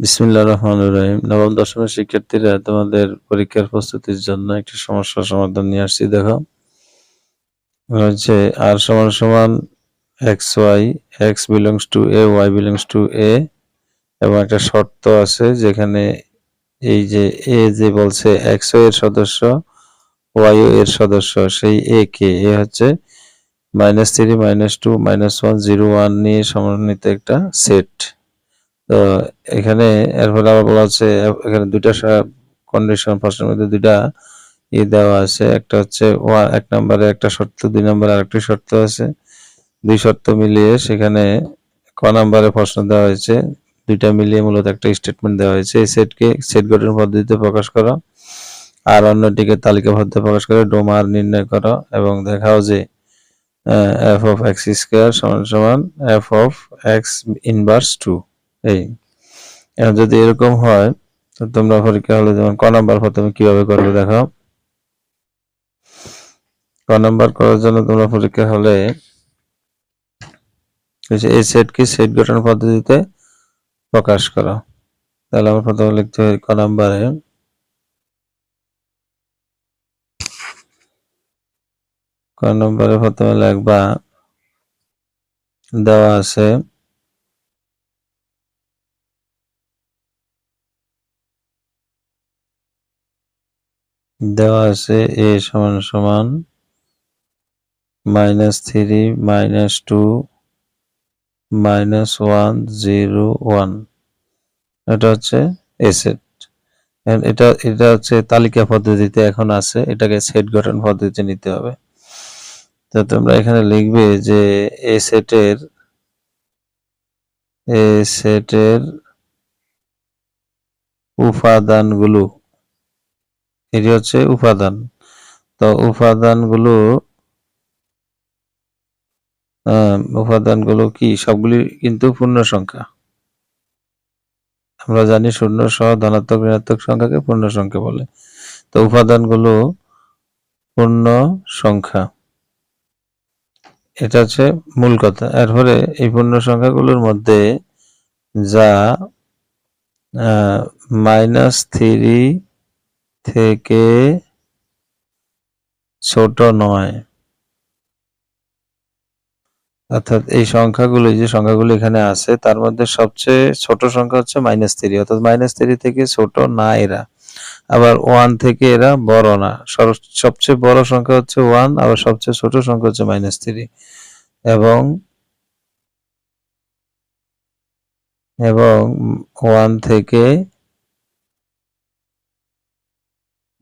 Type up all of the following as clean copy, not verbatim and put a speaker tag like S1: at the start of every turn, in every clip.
S1: বিসমিল্লাহির রহমানির রহিম। নবম দশমের শিক্ষার্থীরা তোমাদের পরীক্ষার প্রস্তুতির জন্য একটি সমস্যার সমাধান নিয়ে আসছি। দেখো হচ্ছে r সমান সমান xy, x belongs to a, y belongs to a এবং একটা শর্ত আছে যেখানে এই যে a যে বলছে x এর সদস্য y এর সদস্য, সেই a কে a হচ্ছে -3 -2 -1 0 1 নিয়ে সমন্বিত একটা সেট। তো এখানে এরপরে আবার বলা হচ্ছে এখানে দুইটা কন্ডিশন, প্রশ্নের মধ্যে দুইটা দেওয়া আছে। একটা হচ্ছে এক নম্বরে একটা শর্ত, 2 নম্বরে আরেকটি শর্ত আছে। দুই শর্ত মিলিয়ে সেখানে ক নম্বরে প্রশ্ন দেওয়া হয়েছে, দুইটা মিলিয়ে মূলত একটা স্টেটমেন্ট দেওয়া হয়েছে। এই সেটকে সেট গঠন পদ্ধতিতে প্রকাশ করো আর অন্যটিকে তালিকাবদ্ধ প্রকাশ করে ডোমার নির্ণয় করো এবং দেখাও যে f of x স্কয়ার সমান সমান f of x ইনভার্স 2। এই এখন যদি এরকম হয় তো তোমরা পরীক্ষা হলে যেমন ক নাম্বার প্রথমে কিভাবে করবে দেখো। ক নাম্বার করার জন্য তোমরা পরীক্ষা হলে এই সেটকে সেট গঠন পদ্ধতিতে প্রকাশ করো। তাহলে আমরা প্রথমে লিখতে হয় ক নাম্বারে প্রথমে লিখবা দেওয়া আছে a সমান সমান -3 -2 -1 0 1। এটা হচ্ছে a সেট। এটা হচ্ছে তালিকা পদ্ধতিতে এখন আছে, এটাকে সেট গঠন পদ্ধতিতে নিতে হবে। তো তোমরা এখানে লিখবে যে a সেটের উপাদানগুলো, এটি হচ্ছে উপাদান। তো উপাদানগুলো কি সবগুলি কিন্তু পূর্ণ সংখ্যা। আমরা জানি শূন্য সহ ধনাত্মক ঋণাত্মক সংখ্যাকে পূর্ণ সংখ্যা বলে। তো উপাদানগুলো পূর্ণ সংখ্যা, এটা হচ্ছে মূল কথা। এরপরে এই পূর্ণ সংখ্যাগুলোর মধ্যে যা -3 থেকে ছোট নয়, অর্থাৎ এই সংখ্যাগুলো, যে সংখ্যাগুলো এখানে আছে তার মধ্যে সবচেয়ে ছোট সংখ্যা হচ্ছে -3, অর্থাৎ -3 থেকে ছোট না এরা, আবার 1 থেকে এরা বড় না। সবচেয়ে বড় সংখ্যা হচ্ছে 1, আবার সবচেয়ে ছোট সংখ্যা হচ্ছে -3 এবং 1 থেকে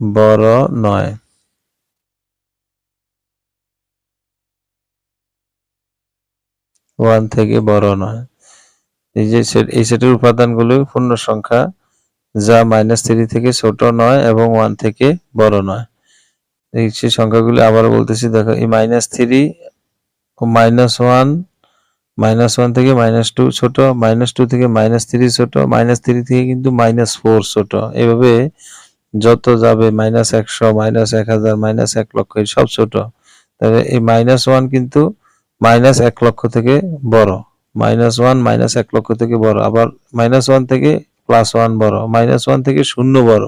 S1: বড় নয়। এই যে এই সেটের উপাদানগুলো পূর্ণ সংখ্যা যা -3 থেকে ছোট নয় এবং 1 থেকে বড় নয়। এই সেই সংখ্যাগুলো আবার বলতেছি, দেখো এই -3 ও -1, -1 থেকে -2 ছোট, -2 থেকে -3 ছোট, -3 থেকে কিন্তু -4 ছোট। এভাবে যত যাবে -100, -1000, -1 লক্ষ সব ছোট। তবে এই -1 কিন্তু -1 লক্ষ থেকে বড়, -1 -1 লক্ষ থেকে বড়, আবার -1 থেকে +1 বড়, -1 থেকে 0 বড়।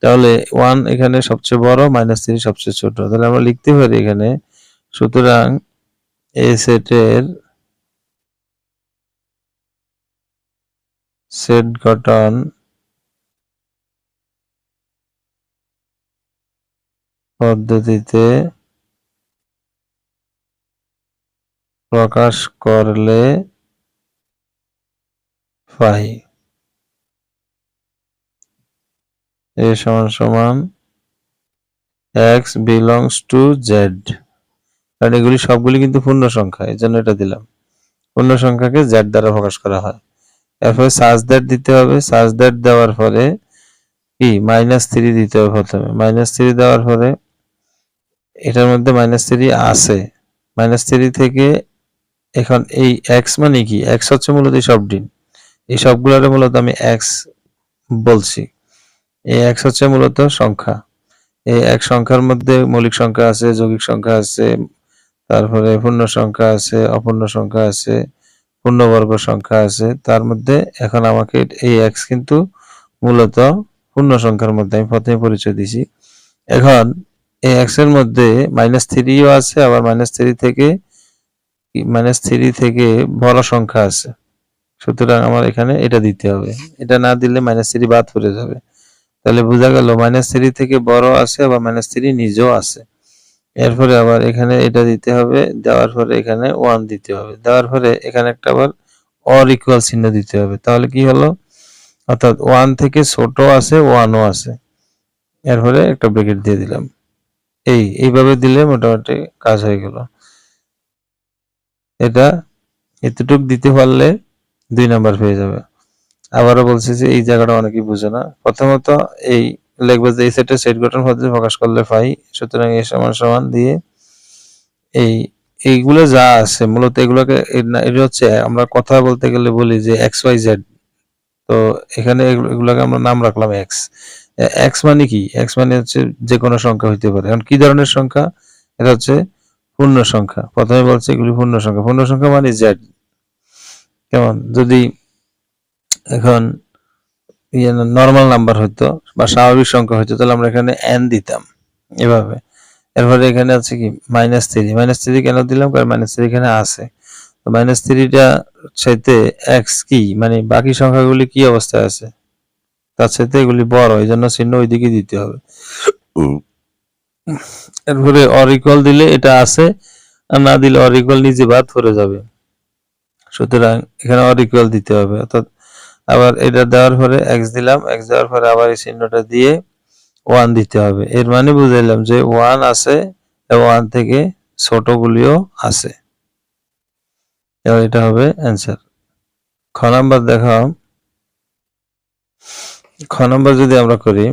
S1: তাহলে 1 এখানে সবচেয়ে বড়, -3 সবচেয়ে ছোট। তাহলে আমরা লিখতে পারি এখানে, সুতরাং এই সেটের সেট গঠন পদ্ধতিতে প্রকাশ করলে পাই a সমান সমান x belongs to z। কারণ এগুলি সবগুলি কিন্তু পূর্ণ সংখ্যা, এই জন্য এটা দিলাম। পূর্ণ সংখ্যাকে z দ্বারা প্রকাশ করা হয়। এরপরে সাজ দ্যাট দিতে হবে। সাজ দ্যাট দেওয়ার পরে কি -3 দিতে হবে প্রথমে। -3 দেওয়ার পরে এটার মধ্যে -3 আছে, -3 থেকে এখন এই x মানে কি, x হচ্ছে মূলত এই সবটি, এই সবগুলোরে মূলত আমি x বলছি। এই x হচ্ছে মূলত সংখ্যা। এই এক সংখ্যার মধ্যে মৌলিক সংখ্যা আছে, যৌগিক সংখ্যা আছে, তারপরে পূর্ণ সংখ্যা আছে, অপূর্ণ সংখ্যা আছে, পূর্ণবর্গ সংখ্যা আছে তার মধ্যে এখন আমাকে এই x কিন্তু মূলত পূর্ণ সংখ্যার মধ্যে আমি প্রথমে পরিচয় দিছি। এখন এই x এর মধ্যে -3ও আছে, আবার -3 থেকে বড় সংখ্যা আছে। সুতরাং আমার এখানে এটা দিতে হবে। এটা না দিলে -3 বাদ পড়ে যাবে। তাহলে বোঝা গেল -3 থেকে বড় আছে, আবার -3 নিজেও আছে। এরপরে আবার এখানে এটা দিতে হবে, দেওয়ার পরে এখানে 1 দিতে হবে, দেওয়ার পরে এখানে একটা আবার অর ইকুয়াল চিহ্ন দিতে হবে। তাহলে কি হলো, অর্থাৎ 1 থেকে ছোট আছে, 1ও আছে। এরপরে একটা ব্র্যাকেট দিয়ে দিলাম। এইভাবে দিলে মোটামুটি কাজ হয়ে গেল। এটা এতটুক দিতে পারলে 2 নাম্বার পেয়ে যাবে। আবারও বলছি যে এই জায়গাটা অনেকেই বুঝে না। প্রথমত এই লিখবে যে এই সেটের সেট গঠন পদ্ধতি প্রকাশ করলে পাই। সুতরাং এ সমান সমান দিয়ে এইগুলো যা আছে মূলত এগুলোকে এটা হচ্ছে আমরা কথা বলতে গেলে বলি যে XYZ। তো এখানে এগুলোকে আমরা নাম রাখলাম x। x মানে কি? x মানে হচ্ছে যে কোনো সংখ্যা হইতে পারে। এখন কি ধরনের সংখ্যা? এটা হচ্ছে পূর্ণ সংখ্যা। প্রথমে বলছে এগুলি পূর্ণ সংখ্যা। পূর্ণ সংখ্যা মানে z। কেমন? যদি এখন নরমাল নাম্বার হইতো বা স্বাভাবিক সংখ্যা হইতো তাহলে আমরা এখানে n দিতাম এভাবে। এরপরে এখানে আছে কি -3 -3 কেন দিলাম? কারণ -3 এখানে আছে। তো -3টা চাইতে x কি মানে বাকি সংখ্যাগুলি কি অবস্থায় আছে তার চাইতে এগুলি বড়, এই জন্য চিহ্ন ওইদিকে দিতে হবে। এরপরে অর ইকুয়াল দিলে এটা আছে, আর না দিলে অর ইকুয়াল নিজে বাদ পড়ে যাবে। সুতরাং এখানে অর ইকুয়াল দিতে হবে, অর্থাৎ আবার এটা দেওয়ার পরে x দিলাম, x দেওয়ার পরে আবার এই চিহ্নটা দিয়ে 1 দিতে হবে। এর মানে বুঝাইলাম যে 1 আছে এবং 1 থেকে ছোটগুলিও আছে। এবার এটা হবে অ্যান্সার। খ নাম্বার দেখাও। খ নাম্বার যদি আমরা করি,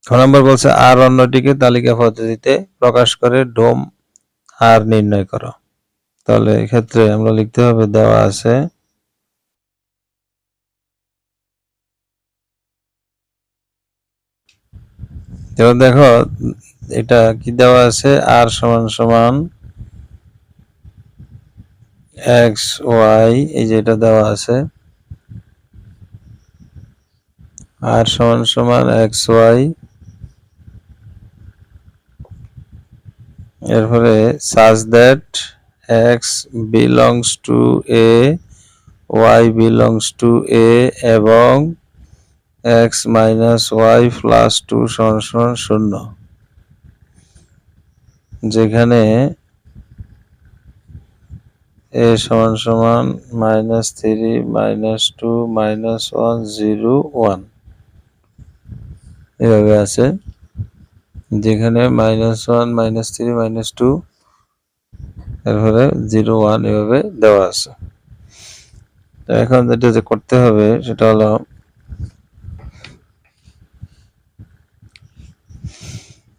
S1: খ নাম্বার বলছে আর অন্যটিকে তালিকা পদ্ধতিতে প্রকাশ করে ডোম আর নির্ণয় করো। তাহলে এক্ষেত্রে আমরা লিখতে হবে, দেওয়া আছে এবার দেখো এটা কি দেওয়া আছে, আর সমান সমান এক্স ওয়াই, এই যে এটা দেওয়া আছে আর সমান সমান এক্স ওয়াই, এরপরে such that X belongs to A, Y belongs to A এবং x মাইনাস ওয়াই প্লাস 2 সমান সমান 0, যেখানে a সমান সমান -3 -2 -1 0 1 এভাবে আছে, যেখানে -1 -3 -2 এরপরে 0 1 এভাবে দেওয়া আছে। তো এখন যেটা যে করতে হবে সেটা হলো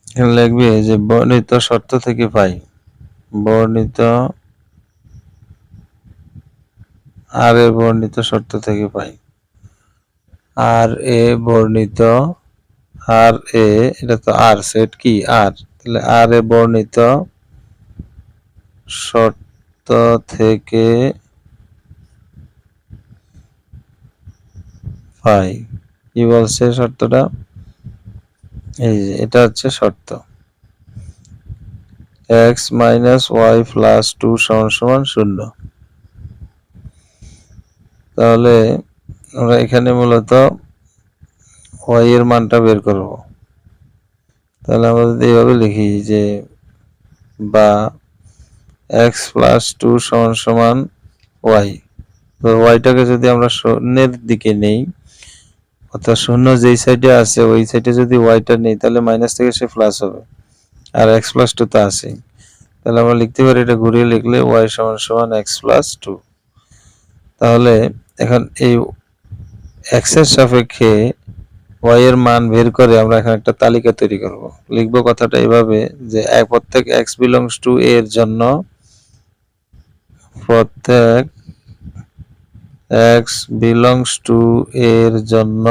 S1: এখানে লিখবে যে বর্ণিত শর্ত থেকে পাই, বর্ণিত আর এ বর্ণিত শর্ত থেকে পাই, আর এ বর্ণিত আর এ, এটা তো আর সেট কি আর, তাহলে আর এ বর্ণিত শর্ত থেকে পাই। কি বলছে শর্তটা? এই যে এটা হচ্ছে শর্ত, x মাইনাস ওয়াই প্লাস 2 সমান সমান 0। তাহলে আমরা এখানে মূলত y এর মানটা বের করব। তাহলে আমরা যদি এইভাবে লিখি যে বা x প্লাস 2 সমান সমান y, তো ওয়াইটাকে যদি আমরা শূন্যের দিকে নেই, অর্থাৎ শূন্য যেই সাইডে আছে ওই সাইডে যদি ওয়াইটা নেই তাহলে মাইনাস থেকে সে প্লাস হবে, আর x প্লাস 2 তো আছেই। তাহলে আমরা লিখতে পারি এটা ঘুরিয়ে লিখলে y সমান সমান x প্লাস 2। তাহলে এখন এই x এর সাপেক্ষে y এর মান বের করে আমরা এখানে একটা তালিকা তৈরি করব। লিখব কথাটা এভাবে যে প্রত্যেক x বিলংস টু a এর জন্য, প্রত্যেক x বিলংস টু a এর জন্য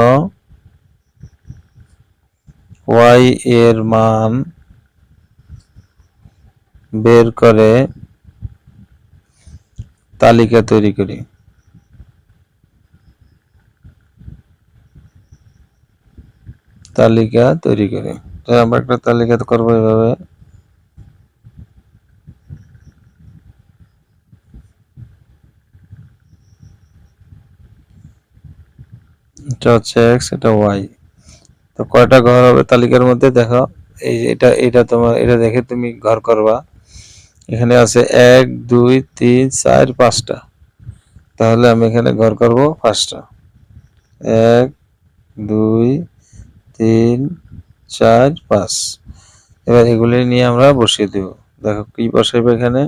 S1: y এর মান বের করে তালিকা তৈরি করি। তালিকা তৈরি করি। তো আমরা একটা তালিকা করবো এভাবে। এটা হচ্ছে এক্স, এটা ওয়াই। তো কয়টা ঘর হবে তালিকার মধ্যে দেখো, এই এটা তোমার, এটা দেখে তুমি ঘর করবা। এখানে আছে 1 2 3 4 5টা, তাহলে আমি এখানে ঘর করব 5টা। 1 2 3 4 5। এবার এগুলি নিয়ে আমরা বসিয়ে দেব। দেখো কি বসাইবে এখানে,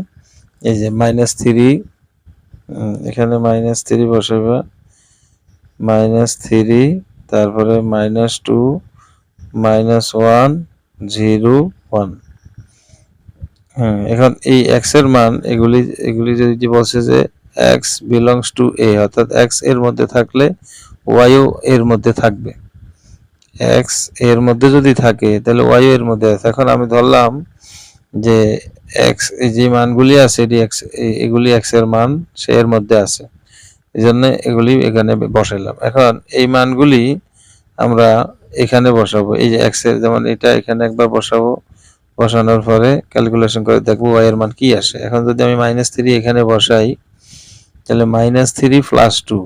S1: এই যে -3, এখানে -3 বসাইবে, -3, তারপরে -2 -1 0 1। এখন এই x এর মান এগুলি যদি বলছে যে x belongs to a, অর্থাৎ x এর মধ্যে থাকলে y ও এর মধ্যে থাকবে। x এর মধ্যে যদি থাকে তাহলে y ও এর মধ্যে আছে। এখন আমি ধরলাম যে x, এই যে মানগুলি আছে এগুলি x এর মান সে এর মধ্যে আছে, এই জন্য এগুলি এখানে বসাইলাম। এখন এই মানগুলি আমরা এখানে বসাবো। এই যে x এর, যেমন এটা এখানে একবার বসাবো, বসানোর পরে ক্যালকুলেশন করে দেখবো y এর মান কি আসে। এখন যদি আমি -3 এখানে বসাই, তাহলে -3 + 2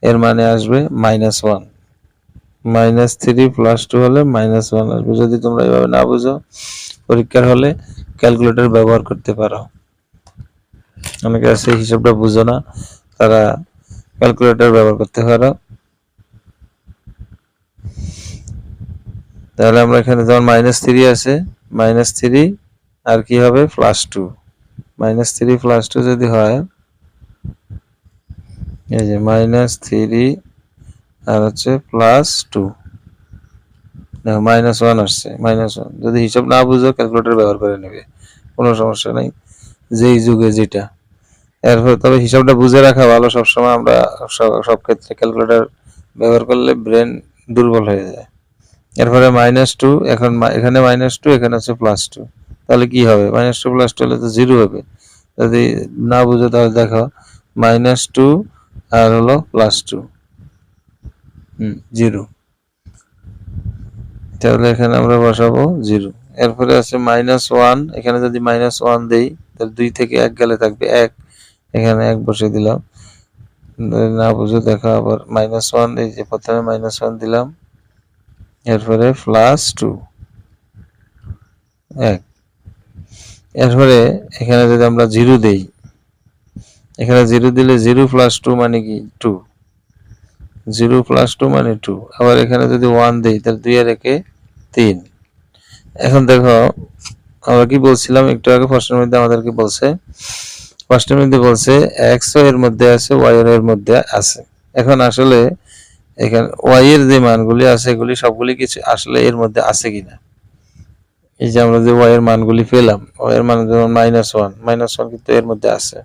S1: এর মানে আসবে -1। -3 + 2 হলে -1 আসবে। যদি তোমরা এভাবে না বুঝো, পরীক্ষার হলে ক্যালকুলেটর ব্যবহার করতে পারো। অনেকে আছে হিসাবটা বুঝো না, তারা ক্যালকুলেটর ব্যবহার করতে পারো। তাহলে আমরা এখানে যেমন -3 আছে, -3 আর কি হবে +2, -3 + 2 যদি হয়, এই যে -3 আর হচ্ছে +2, দেখো -1 আসছে, -1। যদি হিসাব না বুঝো ক্যালকুলেটর ব্যবহার করে নেবে, কোনো সমস্যা নাই, যেই যুগে যেটা। এরপর তবে হিসাবটা বুঝে রাখা ভালো সবসময়। আমরা সব ক্ষেত্রে ক্যালকুলেটর ব্যবহার করলে ব্রেন দুর্বল হয়ে যায়। এরপরে -2, এখন এখানে -2, এখানে হচ্ছে +2, তাহলে কি হবে, -2 + 2 হলে তো 0 হবে। যদি না বুঝো তাহলে দেখো, -2 আর হলো +2, 0। তাহলে এখানে আমরা বসাবো 0। এরপরে আছে -1, এখানে যদি -1 দেই তাহলে 2 থেকে 1 গেলে থাকবে 1, এখানে 1 বসিয়ে দিলাম। না বুঝে দেখো আবার -1, এই যে প্রথমে -1 দিলাম, এরপরে +2, 1। এরপরে এখানে যদি আমরা 0 দেই, এখানে 0 দিলে 0 + 2 মানে কি 2, 0 + 2 মানে 2। আবার এখানে যদি 1 দেই তাহলে 2 আর 1 3। এখন দেখো আমরা কি বলছিলাম একটু আগে, প্রশ্নের মধ্যে আমাদেরকে বলছে, প্রশ্নের মধ্যে বলছে x ও এর মধ্যে আছে, y এর মধ্যে আছে। এখন আসলে এখানে y এর যে মানগুলি আছে এগুলি সবগুলি কিছু আসলে এর মধ্যে আছে কিনা। এই যে আমরা যে y এর মানগুলি পেলাম, y এর মান যেমন -1 কিন্তু এর মধ্যে আছে,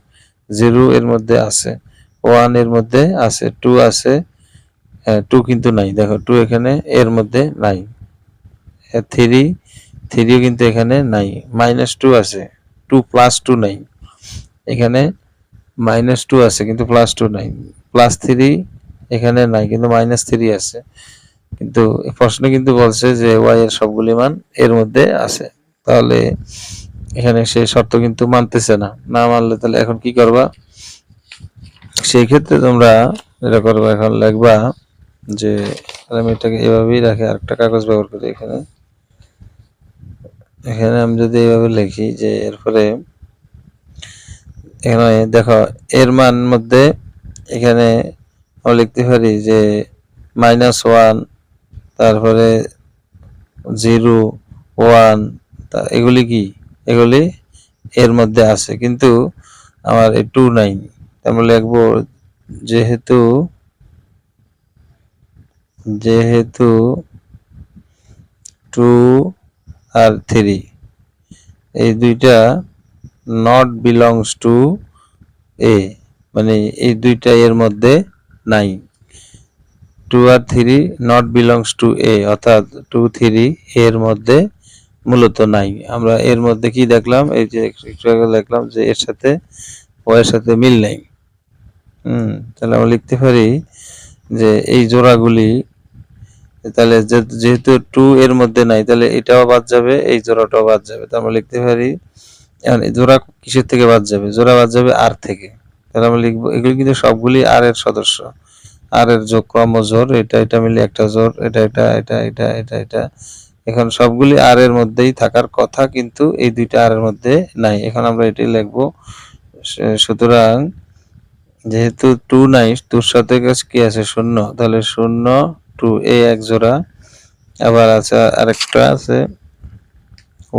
S1: 0 এর মধ্যে আছে, 1 এর মধ্যে আছে, 2 আছে, 2 কিন্তু নাই, দেখো 2 এখানে এর মধ্যে নাই, 3 কিন্তু এখানে নাই, -2 আছে, 2 + 2 নাই, এখানে -2 আছে কিন্তু +2 নাই, +3 এখানে নাই কিন্তু -3 আছে। কিন্তু প্রশ্নে কিন্তু বলছে যে y এর সবগুলি মান এর মধ্যে আছে, তাহলে এখানে সেই শর্ত কিন্তু মানতেছে না। না মানলে তাহলে এখন কি করবা, সেই ক্ষেত্রে তোমরা এটা করবা, এখন লিখবা যে, আমি এটাকে এভাবেই রাখি, আরেকটা কাগজ ব্যবহার করি। এখানে আমি যদি এইভাবে লিখি যে, এরপরে এখানে দেখো এর মান মধ্যে এখানে আমরা লিখতে পারি যে -1, তারপরে 0 1, এগুলি কি, এগুলি এর মধ্যে আছে, কিন্তু আমার এই 2 নাই। আমরা লিখবো যেহেতু 2 আর 3 এই দুইটা নট বিলংস টু এ, মানে এই দুইটা এর মধ্যে নাই। 2 আর 3 নট বিলংস টু এ, অর্থাৎ 2 3 এর মধ্যে মূলত নাই। আমরা এর মধ্যে কি দেখলাম, এই যে একটু আগে দেখলাম যে এর সাথে y এর সাথে মিল নাই। তাহলে আমরা লিখতে পারি যে এই জোড়াগুলি, তাহলে যেহেতু 2 এর মধ্যে নাই তাহলে এটাও বাদ যাবে, এই জোড়াটাও বাদ যাবে। তাহলে আমরা লিখতে পারি, এখন জোড়া কিসের থেকে বাদ যাবে? জোড়া বাদ যাবে আর থেকে। তাহলে আমরা লিখবো এগুলি কিন্তু সবগুলি আর এর সদস্য, আর এর যোগ ক্রমজোড়, এটা মিলে একটা জোড়, এটা। এখন সবগুলি আর এর মধ্যেই থাকার কথা, কিন্তু এই দুইটা আর এর মধ্যে নাই। এখন আমরা এটাই লিখবো। সুতরাং যেহেতু 2 নাই, 2 সাথে কি আছে? 0, তাহলে 0 2 এই এক জোড়া। আবার আছে আরেকটা আছে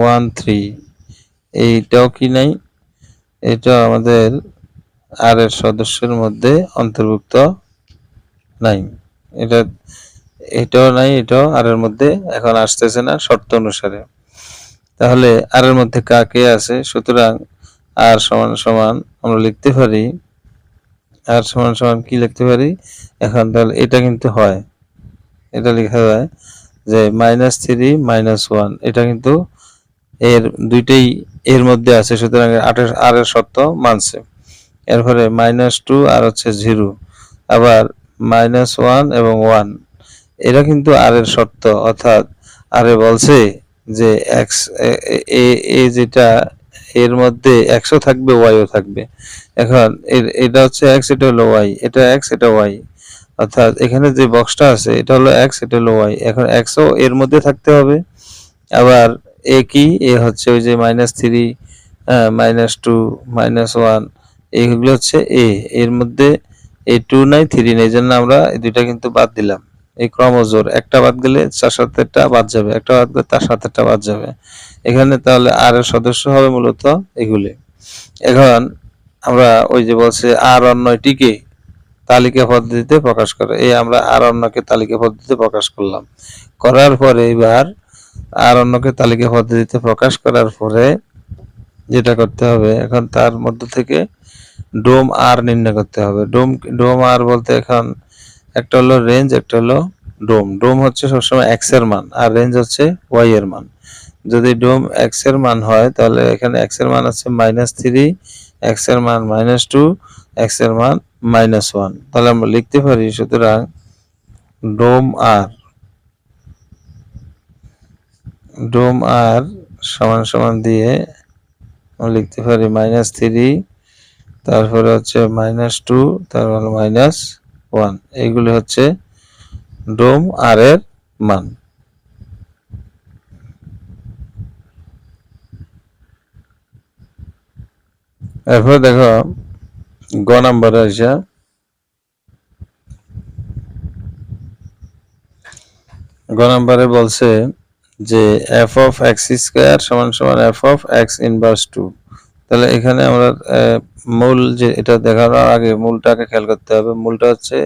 S1: 1 3, এইটাও কি নাই? এটা আমাদের আর এর সদস্যের মধ্যে অন্তর্ভুক্ত নাই। এটাও নাই, এটাও আর এর মধ্যে এখন আসতেছে না শর্ত অনুসারে। তাহলে আর এর মধ্যে কে আছে? সুতরাং আর সমান সমান আমরা লিখতে পারি, আর সমান সমান কি লিখতে পারি এখন? তাহলে এটা কিন্তু হয়, এটা লেখা যায় যে -3 -1, এটা কিন্তু এর দুইটাই এর মধ্যে আছে, সুতরাং আর এর শর্ত মানছে। এরপরে -2 আর হচ্ছে 0, আবার -1 এবং 1, এরা কিন্তু আর এর শর্ত, অর্থাৎ আরে বলছে যে এক্স এ যেটা এর মধ্যে এক্সও থাকবে ওয়াইও থাকবে। এখন এটা হচ্ছে এক্স, এটা হলো ওয়াই, এটা এক্স, এটা ওয়াই, অর্থাৎ এখানে যে বক্সটা আছে এটা হলো এক্স, এটা হলো ওয়াই। এখন এক্সও এর মধ্যে থাকতে হবে, আবার এ কি? এ হচ্ছে ওই যে -3 -2 -1, এইগুলো হচ্ছে এর মধ্যে এই 2 নাই 3 নেই, এই জন্য আমরা এই দুইটা কিন্তু বাদ দিলাম। এই ক্রমজোড়, একটা বাদ গেলে 4-7টা বাদ যাবে, একটা বাদ গেলে তার 7টা বাদ যাবে। এখানে তাহলে আর এর সদস্য হবে মূলত এগুলি। এখন আমরা ওই যে বলছে আর অন্যটিকে তালিকা পদ্ধতিতে প্রকাশ করে, এই আমরা আর অন্যকে তালিকা পদ্ধতিতে প্রকাশ করলাম। করার পরে এবার আর অন্যকে তালিকা পদ্ধতিতে প্রকাশ করার পরে যেটা করতে হবে, এখন তার মধ্য থেকে ডোম আর নির্ণয় করতে হবে। ডোম আর বলতে এখন একটা হলো রেঞ্জ, একটা হলো ডোম। ডোম হচ্ছে সবসময় এক্স এর মান, আর রেঞ্জ হচ্ছে ওয়াই এর মান। যদি ডোম এক্স এর মান হয় তাহলে এখানে এক্স এর মান আছে -3, এক্স এর মান -2, এক্স এর মান -1। তাহলে আমরা লিখতে পারি, সুতরাং ডোম আর সমান সমান দিয়ে আমরা লিখতে পারি -3, তারপরে হচ্ছে -2, তারপরে -1, এইগুলি হচ্ছে ডোম আর এর মান। এরপর দেখো গ নাম্বারে আসা, গ নাম্বারে বলছে যে এফ অফ এক্স স্কোয়ার সমান সমান এফ অফ এক্স ইনভার্স 2। তাহলে এখানে আমরা মূল যে এটা দেখানোর আগে মূলটাকে খেয়াল করতে হবে। মূলটা হচ্ছে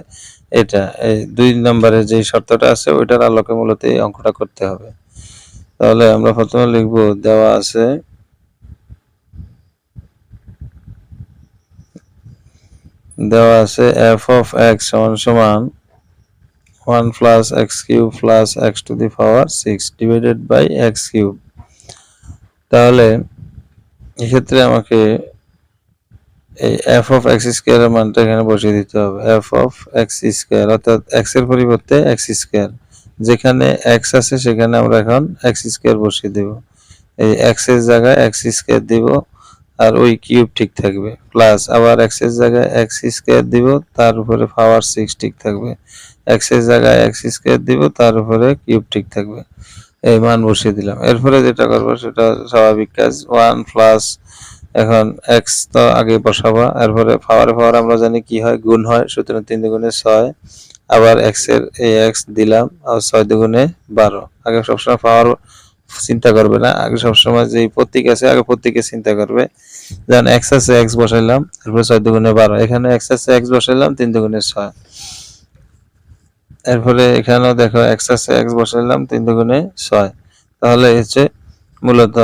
S1: এটা, এই 2 নম্বরে যে শর্তটা আছে ওইটার আলোকে মূলত এই অঙ্কটা করতে হবে। তাহলে আমরা প্রথমে লিখব, দেওয়া আছে এফ অফ এক্স সমান সমান 1 plus x cube plus x to the power 6 divided by x cube. তাহলে এক্ষেত্রে আমাকে এই এফ অফ এক্স স্কোয়ার এর মানটা এখানে বসিয়ে দিতে হবে। এফ অফ এক্স স্কোয়ার অর্থাৎ এক্স এর পরিবর্তে এক্স স্কোয়ার, যেখানে এক্স আছে সেখানে আমরা এখন এক্স স্কোয়ার বসিয়ে দেব। এই এক্স এর জায়গায় এক্স স্কোয়ার দিব, আর ওই কিউব ঠিক থাকবে, প্লাস আবার এক্স এর জায়গায় এক্স স্কোয়ার দিব, তার উপরে পাওয়ার 6 ঠিক থাকবে। এক্স এর জায়গায় এক্স স্কোয়ার দিব, তার উপরে কিউব ঠিক থাকবে। এই মান বসিয়ে দিলাম। এরপরে যেটা করবো সেটা স্বাভাবিক কাজ, 1 প্লাস, এখন এক্স তো আগে বসাবা, এরপরে পাওয়ার আমরা জানি কি হয়, গুণ হয়, সুতরাং 3 দুগুণে 6, আবার এক্স এর এই এক্স দিলাম, আর 6 দুগুণে 12। আগে সবসময় পাওয়ার চিন্তা করবে না, আগে সবসময় যে প্রতীক আছে আগে প্রতীকে চিন্তা করবে। যেমন এক্স আছে এক্স বসাইলাম, এরপরে 6 দুগুণে 12, এখানে এক্স আছে এক্স বসাইলাম, 3 দুগুণে 6। এরপরে এখানেও দেখো এক্স আছে এক্স বসাইলাম, 3 দুগুণে 6। তাহলে হচ্ছে মূলত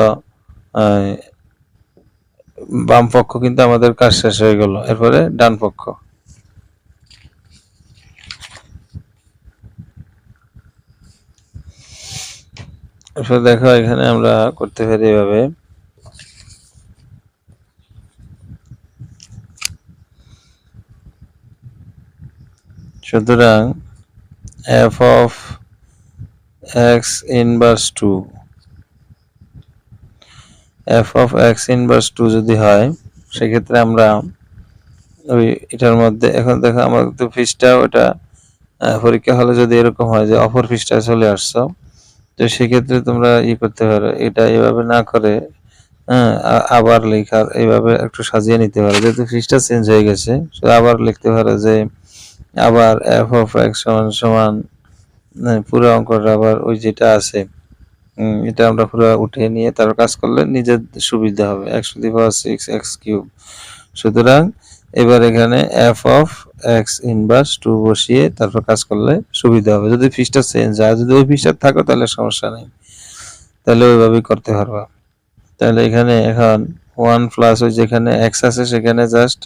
S1: বাম পক্ষ কিন্তু আমাদের কাজ শেষ হয়ে গেল। এরপরে ডান পক্ষ, এরপর দেখো এখানে আমরা করতে পারি এভাবে, সুতরাং f of x inverse 2, f of x inverse 2 যদি হয় সেক্ষেত্রে আমরা ওই এটার মধ্যে, এখন দেখো আমাদের তো পৃষ্ঠা ওটা পরীক্ষা হলে যদি এরকম হয় যে অপর পৃষ্ঠায় চলে আসছো, তো সেক্ষেত্রে তোমরা করতে পারো, এটা এভাবে না করে হ্যাঁ আবার লেখার এইভাবে একটু সাজিয়ে নিতে পারো, যেহেতু পৃষ্ঠা চেঞ্জ হয়ে গেছে আবার লিখতে পারো যে আবার f of x সমান সমান পুরো অঙ্কটা আবার ওই যেটা আছে এটা আমরা পুরো উঠিয়ে নিয়ে তারপর কাজ করলে নিজের সুবিধা হবে, x to the power 6 x cube। সুতরাং এবার এখানে f of x ইনভার্স 2 বসিয়ে তারপর কাজ করলে সুবিধা হবে, যদি পৃষ্ঠা চেঞ্জ হয়, যদি ওই পৃষ্ঠা থাকো তাহলে সমস্যা নেই, তাহলে ওইভাবেই করতে পারবা। তাহলে এখানে এখন 1 প্লাস ওই যেখানে x আছে সেখানে জাস্ট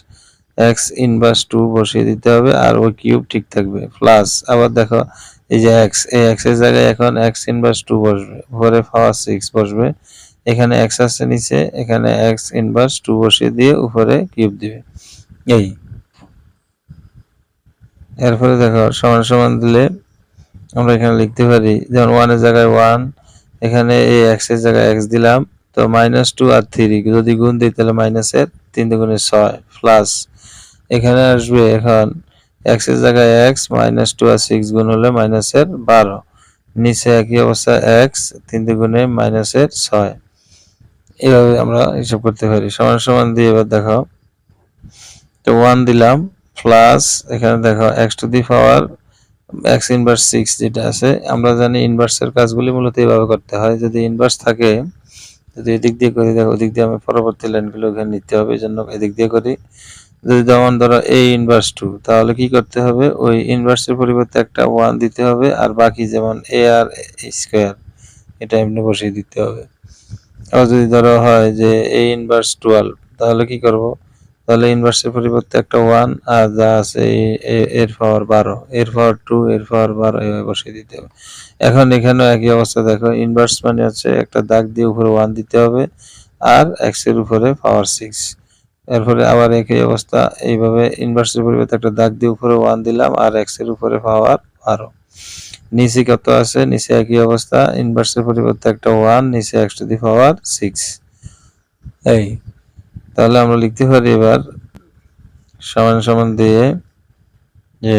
S1: x ইনভার্স 2 বসিয়ে দিতে হবে আর ওই কিউব ঠিক থাকবে, প্লাস আবার দেখো এই যে x, এই x এর জায়গায় এখন x ইনভার্স 2 বসবে, উপরে পাওয়ার 6 বসবে, এখানে x আছে নিচে, এখানে x ইনভার্স 2 বসিয়ে দিয়ে উপরে কিউব দিবে এই। এরপরে দেখো সমান সমান দিলে আমরা এখানে লিখতে পারি যেমন 1 এর জায়গায় 1, এখানে এই x এর জায়গায় x দিলাম, তো -2 আর 3 যদি গুণ দিই তাহলে মাইনাসের 3 দুগুণে 6 প্লাস এখানে আসবে এখন x এর জায়গায় x, -2 আর 6 গুণ হলে মাইনাসের 12, নিচে একই অবস্থা x 3 দুগুণে মাইনাসের 6, এইভাবে আমরা হিসাব করতে পারি। সমান সমান দিয়ে এবার দেখো, তো 1 দিলাম প্লাস এখানে দেখো x to the power x inverse 6 যেটা আছে, আমরা জানি ইনভার্সের কাজগুলি মূলত এইভাবে করতে হয়, যদি ইনভার্স থাকে, যদি এদিক দিয়ে করি দেখো ওদিক দিয়ে আমি পরবর্তী লাইনগুলো এখানে নিতে হবে, এই জন্য এদিক দিয়ে করি। যদি যেমন ধরো a ইনভার্স 2, তাহলে কি করতে হবে, ওই ইনভার্সের পরিবর্তে একটা 1 দিতে হবে আর বাকি যেমন a আর স্কয়ার এটা এমনি বসিয়ে দিতে হবে। আর যদি ধরো হয় যে a ইনভার্স 12, তাহলে কি করব, তাহলে ইনভার্সের পরিবর্তে একটা 1 আর যা আছে এর পাওয়ার 12, এর পাওয়ার 2, এর পাওয়ার 12 এভাবে বসিয়ে দিতে হবে। এখন এখানেও একই অবস্থা দেখো, ইনভার্স মানে হচ্ছে একটা দাগ দিয়ে উপরে 1 দিতে হবে আর x এর উপরে পাওয়ার 6, এরপরে আবার একই অবস্থা এইভাবে ইনভার্সের পরিবর্তে একটা দাগ দিয়ে উপরে 1 দিলাম আর x এর উপরে পাওয়ার 12, নিচে কত আছে, নিচে একই অবস্থা, ইনভার্সের পরিবর্তে একটা 1, নিচে x টু দি পাওয়ার 6 এই। তাহলে আমরা লিখতে পারি এবার সমান সমান দিয়ে যে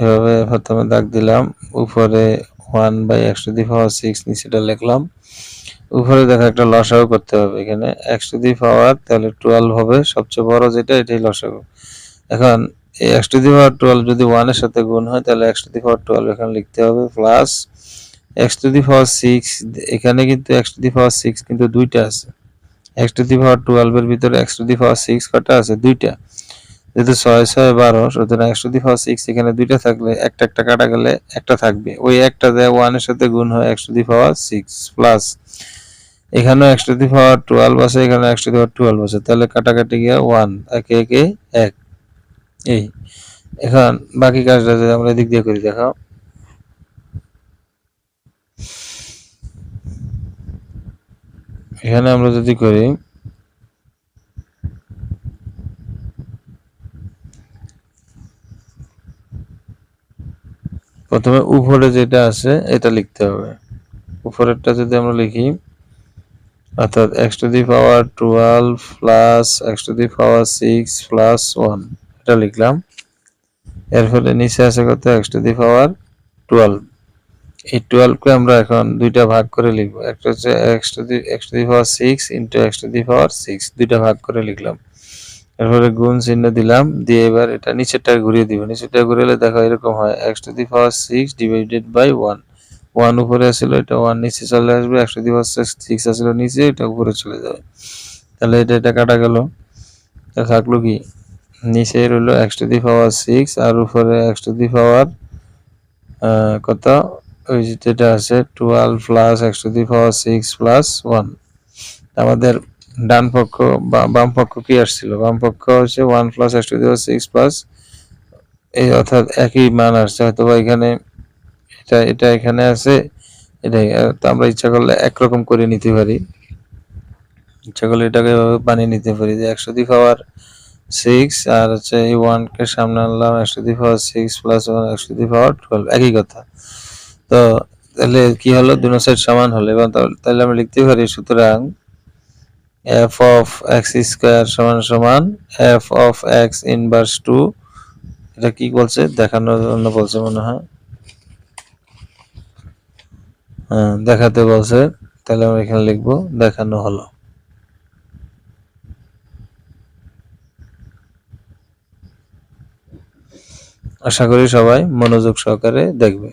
S1: এভাবে প্রথমে দাগ দিলাম, উপরে 1/x টু দি পাওয়ার 6, নিচেটা লিখলাম, উপরে দেখো একটা লসাগু করতে হবে, এখানে x টু দি পাওয়ার তাহলে 12 হবে, সবচেয়ে বড় যেটা এটাই লসাগু। এখন এই x টু দি পাওয়ার 12 যদি 1 এর সাথে গুণ হয় তাহলে x টু দি পাওয়ার 12 এখানে লিখতে হবে, plus x to the power 6, এখানে কিন্তু x টু দি পাওয়ার 6 কিন্তু দুইটা আছে, x টু দি পাওয়ার 12 এর ভিতরে x টু দি পাওয়ার 6 কটা আছে, দুইটা, যেহেতু 6 6 12, সুতরাং x টু দি পাওয়ার 6 এখানে দুইটা থাকলে একটা একটা কাটা গেলে একটা থাকবে, ওই একটা যায় 1 এর সাথে গুণ হয় x to the power 6, plus এখানে x টু দি পাওয়ার 12 আছে, এখানে x টু দি পাওয়ার 12 আছে, তাহলে কাটাকাটি গিয়ে 1 একে একে 1 এই। এখন বাকি কাজটা যদি আমরা এদিক দিয়ে করি দেখো, এখানে আমরা যদি করি প্রথমে উপরে যেটা আছে এটা লিখতে হবে, উপরেরটা যদি আমরা লিখি অর্থাৎ x to the power 12 plus x to the power 6 plus 1 এটা লিখলাম, এরপরে নিচে আছে কত x টু দি পাওয়ার 12, এই 12 কে আমরা এখন দুইটা ভাগ করে লিখব, একটা হচ্ছে x to the power 6 into x to the power 6, দুইটা ভাগ করে লিখলাম, এরপরে গুণ চিহ্ন দিলাম, দিয়ে এবার এটা নিচেরটা ঘুরিয়ে দিব, নিচেরটা ঘুরালে দেখো এরকম হয় x to the power 6 divided by 1, 1 উপরে আসলে এটা 1 নিচে চলে আসবে, x টু দি পাওয়ার 6 আসলে নিচে, এটা উপরে চলে যাবে, তাহলে এটা কাটা গেল, তা থাকলো কি, নিচে রইল x টু দি পাওয়ার 6 আর উপরে x টু দি পাওয়ার কত, ওই যেটা আছে 12 plus x to the power 6 plus 1, আমাদের ডান পক্ষ বাম পক্ষ কি আসছিল, বাম পক্ষ হচ্ছে 1 plus x to the power 6 plus এই, অর্থাৎ একই মান আসছে, হয়তো এখানে এটা এখানে আছে, এটাই তো আমরা ইচ্ছা করলে একরকম করে নিতে পারি, ইচ্ছা করলে এটাকে এভাবে বানিয়ে নিতে পারি যে x টু দি পাওয়ার 6 আর হচ্ছে এই 1 কে সামনে আনলাম x to the power 6 plus 1 x to the power 12 একই কথা। তো তাহলে কি হলো, দুটো সাইড সমান হলো এবং তাহলে আমরা লিখতে পারি সুতরাং f of x স্কয়ার সমান সমান f of x ইনভার্স 2, এটা কি বলছে দেখানোর জন্য বলছে মনে হয়, হ্যাঁ দেখাতে বলছে, তাহলে আমরা এখানে লিখবো দেখানো হলো। আশা করি সবাই মনোযোগ সহকারে দেখবে।